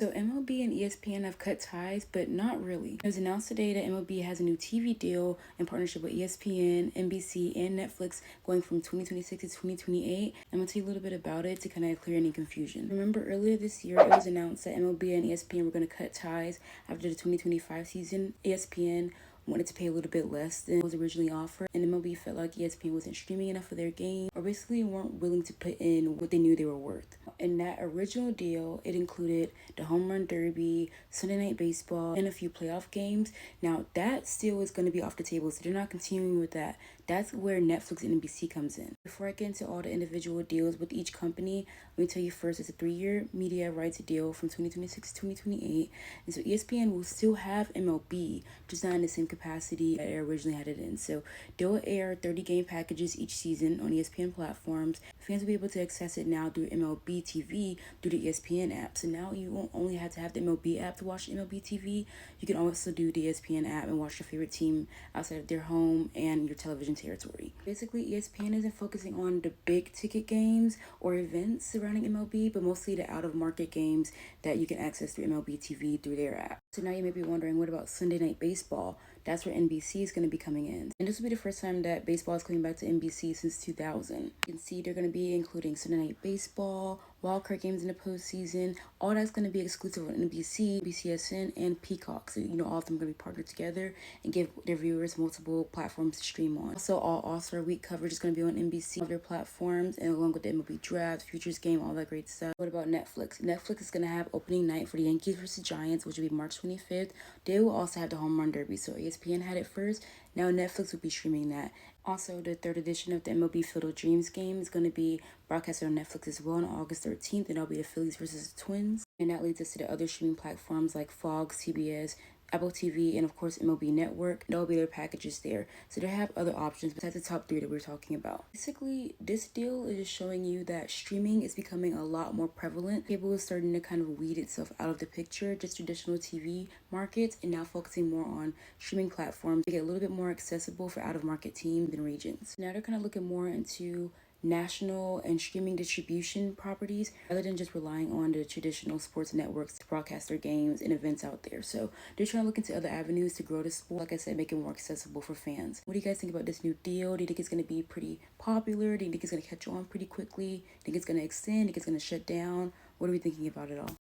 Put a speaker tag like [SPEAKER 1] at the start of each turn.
[SPEAKER 1] So MLB and ESPN have cut ties, but not really. It was announced today that MLB has a new TV deal in partnership with ESPN, NBC, and Netflix going from 2026 to 2028. I'm going to tell you a little bit about it to kind of clear any confusion. Remember earlier this year, it was announced that MLB and ESPN were going to cut ties after the 2025 season. ESPN wanted to pay a little bit less than was originally offered, and MLB felt like ESPN wasn't streaming enough for their game, or basically weren't willing to put in what they knew they were worth. In that original deal, it included the home run derby, Sunday night baseball, and a few playoff games. Now that still is going to be off the table, so they're not continuing with that. That's where Netflix and NBC comes in. Before I get into all the individual deals with each company, let me tell you first, it's a 3-year media rights deal from 2026 to 2028. And so ESPN will still have MLB, just not in the same capacity that it originally had it in. So they'll air 30-game packages each season on ESPN platforms. Fans will be able to access it now through MLB TV through the ESPN app. So now you won't only have to have the MLB app to watch MLB TV. You can also do the ESPN app and watch your favorite team outside of their home and your television territory. Basically, ESPN isn't focusing on the big ticket games or events surrounding MLB, but mostly the out-of-market games that you can access through MLB TV through their app. So now you may be wondering, what about Sunday Night Baseball? That's where NBC is going to be coming in. And this will be the first time that baseball is coming back to NBC since 2000. You can see they're going to be including Sunday Night Baseball, wildcard games in the postseason. All that's going to be exclusive on NBC, BCSN, and Peacock. So, all of them are going to be partnered together and give their viewers multiple platforms to stream on. Also, all All-Star Week coverage is going to be on NBC, all their platforms, and along with the MLB Draft, Futures Game, all that great stuff. What about Netflix? Netflix is going to have opening night for the Yankees versus Giants, which will be March 25th. They will also have the home run derby, so ESPN had it first. Now Netflix will be streaming that. Also, the third edition of the MLB Field of Dreams game is going to be broadcasted on Netflix as well on August 13th, and that'll be the Phillies versus the Twins. And that leads us to the other streaming platforms like Fox, CBS, Apple TV, and of course MLB Network. There'll be their packages there. So they have other options besides the top 3 that we're talking about. Basically, this deal is just showing you that streaming is becoming a lot more prevalent. Cable is starting to kind of weed itself out of the picture, just traditional TV markets, and now focusing more on streaming platforms to get a little bit more accessible for out-of-market teams and regions. Now they're kind of looking more into national and streaming distribution properties rather than just relying on the traditional sports networks to broadcast their games and events out there. So they're trying to look into other avenues to grow the sport, like I said, make it more accessible for fans. What do you guys think about this new deal? Do you think it's going to be pretty popular? Do you think it's going to catch on pretty quickly? Do you think it's going to extend? Do you think it's going to shut down? What are we thinking about it all?